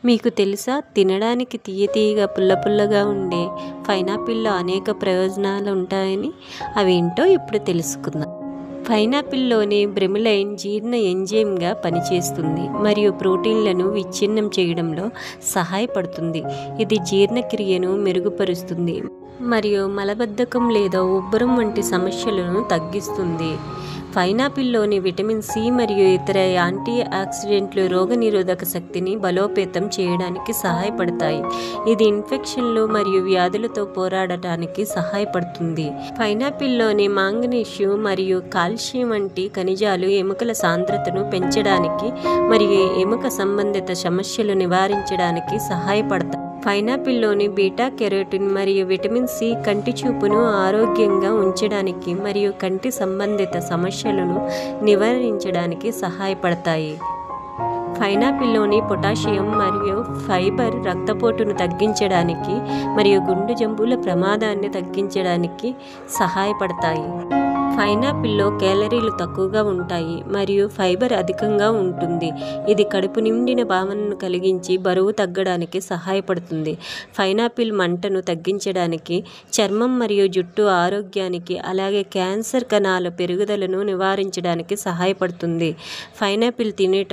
మీకు తెలుసా, తినడానికి తీయగా పుల్లగా ఉండే పైనాపిల్లో అనేక ప్రయోజనాలు ఉంటాయని. అవేంటో ఇప్పుడు తెలుసుకుందాం. పైనాపిల్లోని బ్రెమిలైన్ జీర్ణ ఎంజైమ్గా పనిచేస్తుంది మరియు ప్రోటీన్లను విచ్ఛిన్నం చేయడంలో సహాయపడుతుంది. ఇది జీర్ణక్రియను మెరుగుపరుస్తుంది మరియు మలబద్ధకం లేదా ఉబ్బరం వంటి సమస్యలను తగ్గిస్తుంది. పైనాపిల్లోని విటమిన్ సి మరియు ఇతర యాంటీ ఆక్సిడెంట్లు రోగనిరోధక శక్తిని బలోపేతం చేయడానికి సహాయపడతాయి. ఇది ఇన్ఫెక్షన్లు మరియు వ్యాధులతో పోరాడటానికి సహాయపడుతుంది. పైనాపిల్లోని మాంగనీషియం మరియు కాల్షియం వంటి ఖనిజాలు ఎముకల సాంద్రతను పెంచడానికి మరియు ఎముక సంబంధిత సమస్యలు నివారించడానికి సహాయపడతాయి. పైనాపిల్లోని బీటా కెరోటిన్ మరియు విటమిన్ సి కంటి చూపును ఆరోగ్యంగా ఉంచడానికి మరియు కంటి సంబంధిత సమస్యలను నివారించడానికి సహాయపడతాయి. పైనాపిల్లోని పొటాషియం మరియు ఫైబర్ రక్తపోటును తగ్గించడానికి మరియు గుండె జబ్బుల ప్రమాదాన్ని తగ్గించడానికి సహాయపడతాయి. పైనాపిల్లో క్యాలరీలు తక్కువగా ఉంటాయి మరియు ఫైబర్ అధికంగా ఉంటుంది. ఇది కడుపు నిండిన భావనను కలిగించి బరువు తగ్గడానికి సహాయపడుతుంది. పైనాపిల్ మంటను తగ్గించడానికి, చర్మం మరియు జుట్టు ఆరోగ్యానికి, అలాగే క్యాన్సర్ కణాల పెరుగుదలను నివారించడానికి సహాయపడుతుంది. పైనాపిల్ తినేట